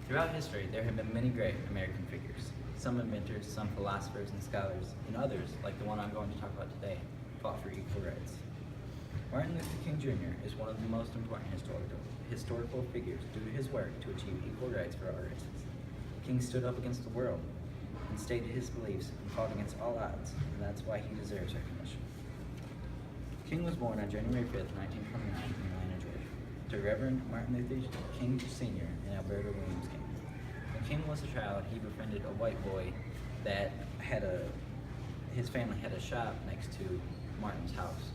Throughout history, there have been many great American figures. Some inventors, some philosophers and scholars, and others, like the one I'm going to talk about today, fought for equal rights. Martin Luther King Jr. is one of the most important historical figures due to his work to achieve equal rights for all races. King stood up against the world and stated his beliefs and fought against all odds, and that's why he deserves recognition. King was born on January 5th, 1929 in Atlanta, Georgia, to Reverend Martin Luther King Sr. and Alberta Williams King. When King was a child, he befriended a white boy that his family had a shop next to Martin's house.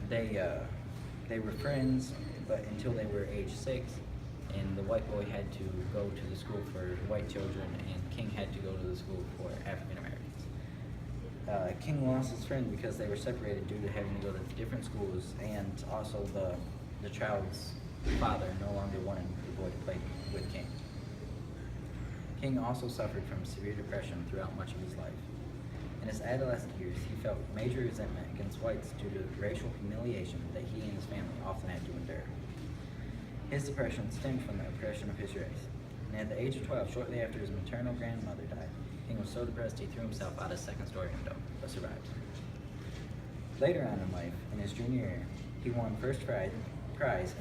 They were friends, but until they were age 6, and the white boy had to go to the school for white children, and King had to go to the school for African Americans. King lost his friend because they were separated due to having to go to different schools, and also the child's father no longer wanted the boy to play with King. King also suffered from severe depression throughout much of his life. In his adolescent years, he felt major resentment against whites due to racial humiliation that he and his family often had to endure. His depression stemmed from the oppression of his race, and at the age of 12, shortly after his maternal grandmother died, King was so depressed he threw himself out a second-story window, but survived. Later on in life, in his junior year, he won first prize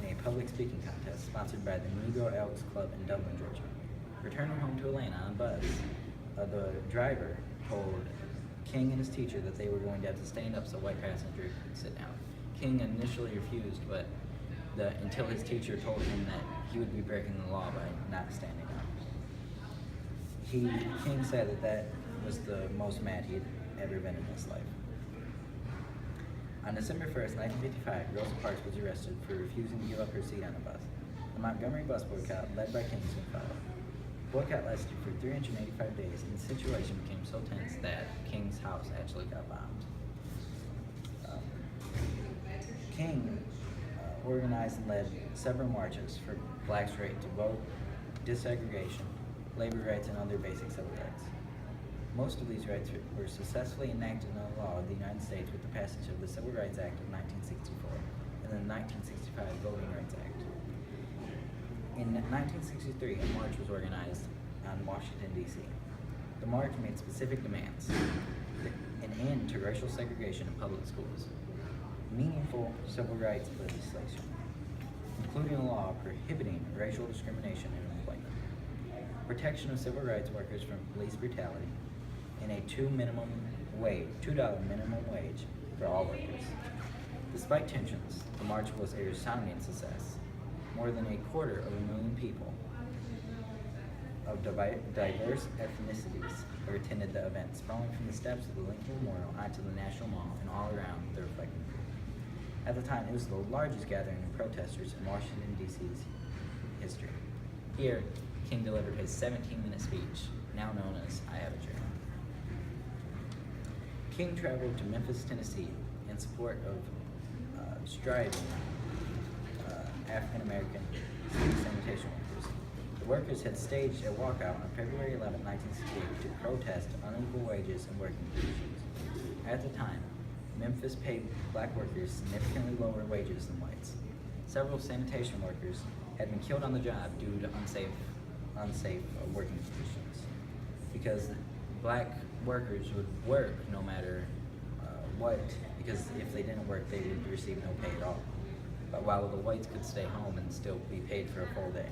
in a public speaking contest sponsored by the Negro Elks Club in Dublin, Georgia. Returning home to Atlanta on a bus, the driver told King and his teacher that they were going to have to stand up so white passenger could sit down. King initially refused, but until his teacher told him that he would be breaking the law by not standing up. King said that was the most mad he had ever been in his life. On December 1st, 1955, Rosa Parks was arrested for refusing to give up her seat on the bus. The Montgomery bus boycott, led by King, soon followed. The boycott lasted for 385 days, and the situation became so tense that King's house actually got bombed. King organized and led several marches for blacks' right to vote, desegregation, labor rights, and other basic civil rights. Most of these rights were successfully enacted into law of the United States with the passage of the Civil Rights Act of 1964 and the 1965 Voting Rights Act. In 1963, a march was organized on Washington, D.C. The march made specific demands: an end to racial segregation in public schools, meaningful civil rights legislation, including a law prohibiting racial discrimination in employment, protection of civil rights workers from police brutality, and a $2 minimum wage for all workers. Despite tensions, the march was a resounding success. More than 250,000 people of diverse ethnicities attended the event, sprawling from the steps of the Lincoln Memorial onto the National Mall and all around the reflecting pool. At the time, it was the largest gathering of protesters in Washington, D.C.'s history. Here, King delivered his 17-minute speech, now known as I Have a Dream. King traveled to Memphis, Tennessee in support of striving African American sanitation workers. The workers had staged a walkout on February 11, 1968 to protest unequal wages and working conditions. At the time, Memphis paid black workers significantly lower wages than whites. Several sanitation workers had been killed on the job due to unsafe working conditions, because black workers would work no matter what, because if they didn't work, they would receive no pay at all. But while the whites could stay home and still be paid for a full day.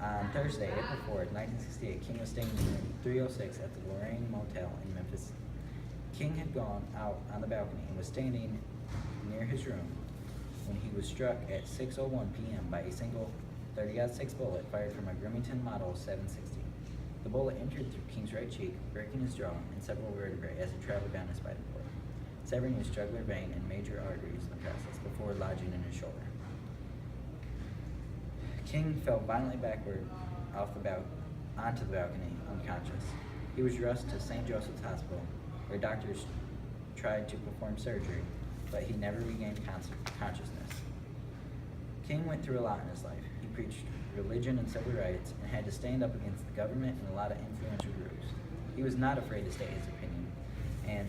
On Thursday, April 4th, 1968, King was staying in room 306 at the Lorraine Motel in Memphis. King had gone out on the balcony and was standing near his room when he was struck at 6:01 p.m. by a single 30-06 bullet fired from a Remington Model 760. The bullet entered through King's right cheek, breaking his jaw and several vertebrae as it traveled down his spinal cord, severing his jugular vein and major arteries in the process before lodging in his shoulder. King fell violently backward onto the balcony, unconscious. He was rushed to St. Joseph's Hospital, where doctors tried to perform surgery, but he never regained consciousness. King went through a lot in his life. He preached religion and civil rights and had to stand up against the government and a lot of influential groups. He was not afraid to state his opinion and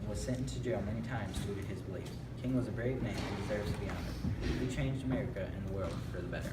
was sentenced to jail many times due to his beliefs. King was a brave man who deserves to be honored. He changed America and the world for the better.